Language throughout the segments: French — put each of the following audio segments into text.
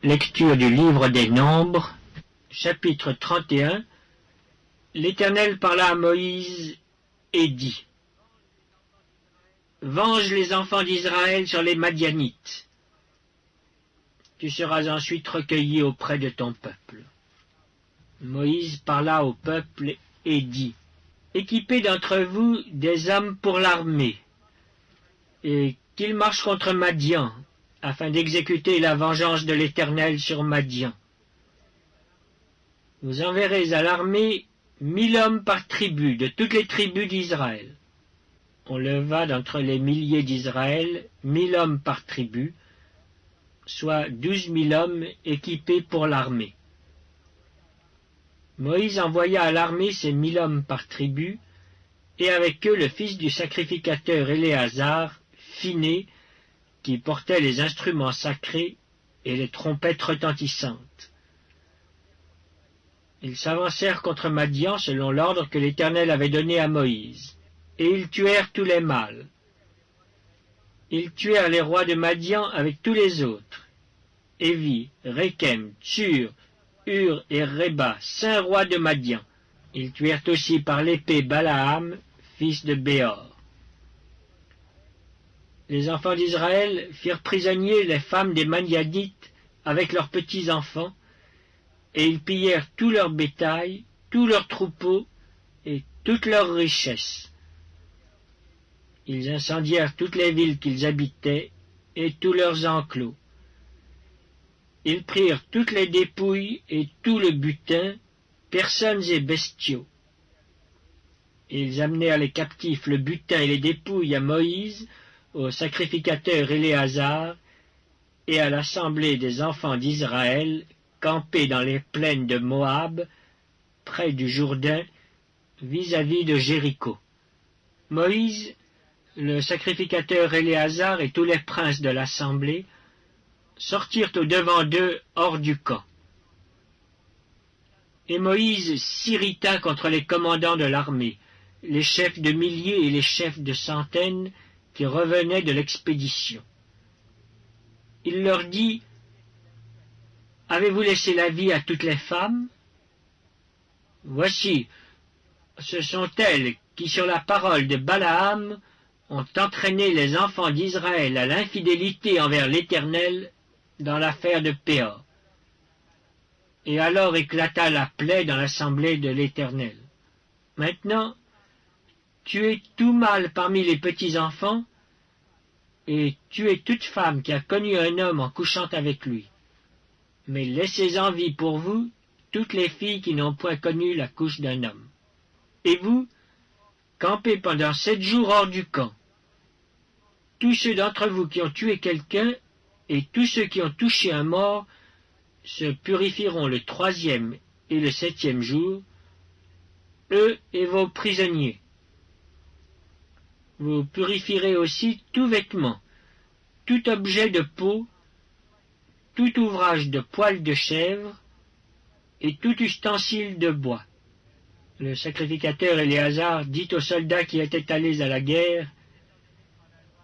Lecture du livre des Nombres, chapitre 31. L'Éternel parla à Moïse et dit: Venge les enfants d'Israël sur les Madianites. Tu seras ensuite recueilli auprès de ton peuple. Moïse parla au peuple et dit: Équipez d'entre vous des hommes pour l'armée, et qu'ils marchent contre Madian, afin d'exécuter la vengeance de l'Éternel sur Madian. Vous enverrez à l'armée 1000 hommes par tribu, de toutes les tribus d'Israël. On leva d'entre les milliers d'Israël 1000 hommes par tribu, soit 12 000 hommes équipés pour l'armée. Moïse envoya à l'armée ces 1000 hommes par tribu, et avec eux le fils du sacrificateur Éléazar, Phiné, qui portait les instruments sacrés et les trompettes retentissantes. Ils s'avancèrent contre Madian selon l'ordre que l'Éternel avait donné à Moïse, et ils tuèrent tous les mâles. Ils tuèrent les rois de Madian avec tous les autres, Évi, Rékem, Tsur, Hur et Réba, 5 rois de Madian. Ils tuèrent aussi par l'épée Balaam, fils de Béor. Les enfants d'Israël firent prisonniers les femmes des Madianites avec leurs petits-enfants, et ils pillèrent tout leur bétail, tous leurs troupeaux et toutes leurs richesses. Ils incendièrent toutes les villes qu'ils habitaient et tous leurs enclos. Ils prirent toutes les dépouilles et tout le butin, personnes et bestiaux. Ils amenèrent les captifs, le butin et les dépouilles à Moïse, au sacrificateur Éléazar, et à l'assemblée des enfants d'Israël, campés dans les plaines de Moab, près du Jourdain, vis-à-vis de Jéricho. Moïse, le sacrificateur Éléazar et tous les princes de l'assemblée sortirent au-devant d'eux hors du camp. Et Moïse s'irrita contre les commandants de l'armée, les chefs de milliers et les chefs de centaines qui revenaient de l'expédition. Il leur dit: Avez-vous laissé la vie à toutes les femmes? Voici, ce sont elles qui, sur la parole de Balaam, ont entraîné les enfants d'Israël à l'infidélité envers l'Éternel dans l'affaire de Péor. Et alors éclata la plaie dans l'assemblée de l'Éternel. Maintenant, tuez tout mâle parmi les petits-enfants, et tuez toute femme qui a connu un homme en couchant avec lui. Mais laissez en vie pour vous toutes les filles qui n'ont point connu la couche d'un homme. Et vous, campez pendant 7 jours hors du camp. Tous ceux d'entre vous qui ont tué quelqu'un, et tous ceux qui ont touché un mort, se purifieront le 3e et le 7e jour, eux et vos prisonniers. Vous purifierez aussi tout vêtement, tout objet de peau, tout ouvrage de poil de chèvre, et tout ustensile de bois. Le sacrificateur Éléazar dit aux soldats qui étaient allés à la guerre: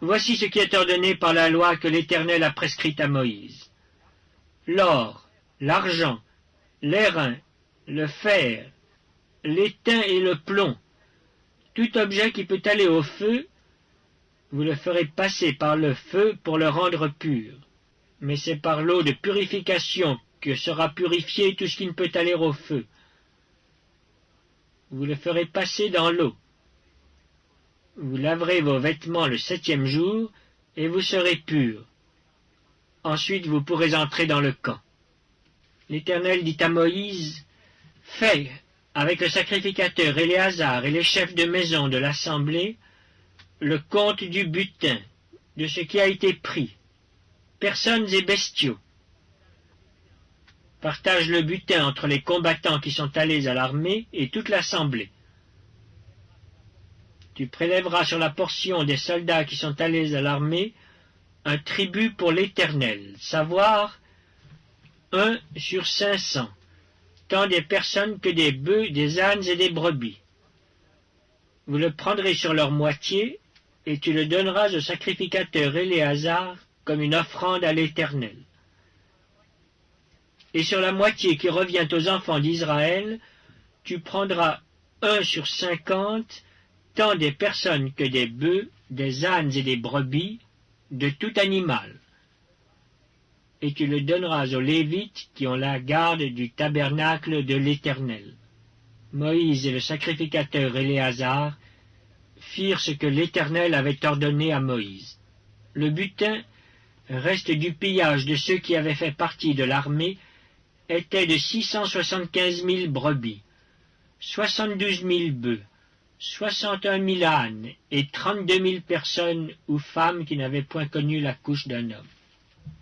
Voici ce qui est ordonné par la loi que l'Éternel a prescrite à Moïse. L'or, l'argent, l'airain, le fer, l'étain et le plomb, tout objet qui peut aller au feu, vous le ferez passer par le feu pour le rendre pur. Mais c'est par l'eau de purification que sera purifié tout ce qui ne peut aller au feu. Vous le ferez passer dans l'eau. Vous laverez vos vêtements le 7e jour, et vous serez purs. Ensuite vous pourrez entrer dans le camp. L'Éternel dit à Moïse: Fais, avec le sacrificateur Éléazar et les chefs de maison de l'assemblée, le compte du butin, de ce qui a été pris, personnes et bestiaux. Partage le butin entre les combattants qui sont allés à l'armée et toute l'assemblée. Tu prélèveras sur la portion des soldats qui sont allés à l'armée un tribut pour l'Éternel, savoir 1 sur 500, tant des personnes que des bœufs, des ânes et des brebis. Vous le prendrez sur leur moitié, et tu le donneras au sacrificateur Éléazar comme une offrande à l'Éternel. Et sur la moitié qui revient aux enfants d'Israël, tu prendras 1 sur 50, tant des personnes que des bœufs, des ânes et des brebis, de tout animal. Et tu le donneras aux Lévites qui ont la garde du tabernacle de l'Éternel. Moïse et le sacrificateur Éléazar firent ce que l'Éternel avait ordonné à Moïse. Le butin, reste du pillage de ceux qui avaient fait partie de l'armée, était de 675 000 brebis, 72 000 bœufs, 61 000 ânes et 32 000 personnes ou femmes qui n'avaient point connu la couche d'un homme.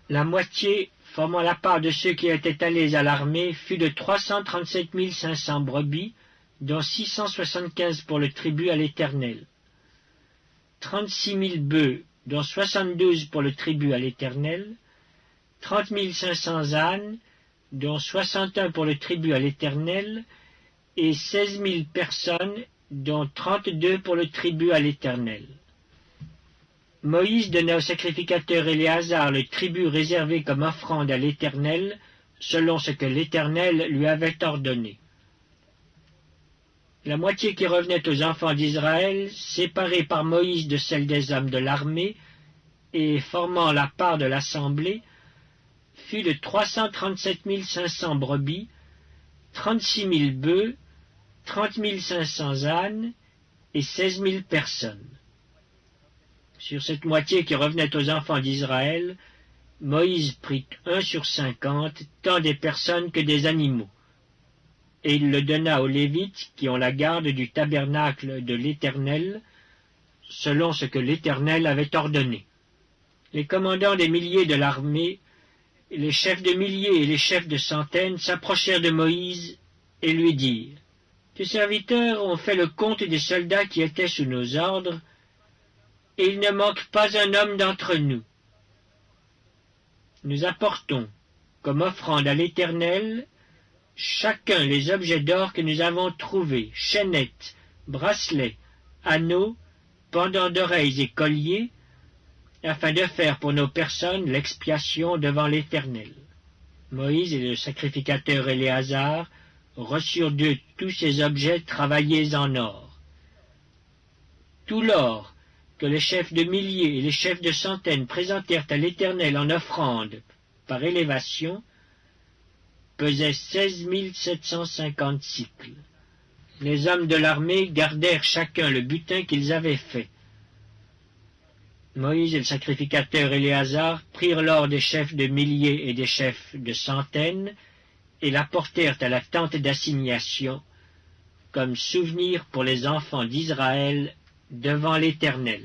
La moitié, formant la part de ceux qui étaient allés à l'armée, fut de 337 500 brebis, dont 675 pour le tribut à l'Éternel, 36 000 bœufs, dont 72 pour le tribut à l'Éternel, 30 500 ânes, dont 61 pour le tribut à l'Éternel, et 16 000 personnes, dont 32 pour le tribut à l'Éternel. Moïse donna au sacrificateur Éléazar le tribut réservé comme offrande à l'Éternel, selon ce que l'Éternel lui avait ordonné. La moitié qui revenait aux enfants d'Israël, séparée par Moïse de celle des hommes de l'armée, et formant la part de l'assemblée, fut de 337 500 brebis, 36 000 bœufs, 30 500 ânes et 16 000 personnes. Sur cette moitié qui revenait aux enfants d'Israël, Moïse prit 1 sur 50, tant des personnes que des animaux. Et il le donna aux Lévites qui ont la garde du tabernacle de l'Éternel, selon ce que l'Éternel avait ordonné. Les commandants des milliers de l'armée, les chefs de milliers et les chefs de centaines s'approchèrent de Moïse et lui dirent, « Tes serviteurs ont fait le compte des soldats qui étaient sous nos ordres, et il ne manque pas un homme d'entre nous. Nous apportons, comme offrande à l'Éternel, chacun les objets d'or que nous avons trouvés, chaînettes, bracelets, anneaux, pendants d'oreilles et colliers, afin de faire pour nos personnes l'expiation devant l'Éternel. » Moïse et le sacrificateur Éléazar reçurent d'eux tous ces objets travaillés en or. Tout l'or que les chefs de milliers et les chefs de centaines présentèrent à l'Éternel en offrande par élévation pesait 16 750 cycles. Les hommes de l'armée gardèrent chacun le butin qu'ils avaient fait. Moïse et le sacrificateur Éléazar prirent l'or des chefs de milliers et des chefs de centaines et l'apportèrent à la tente d'assignation comme souvenir pour les enfants d'Israël devant l'Éternel.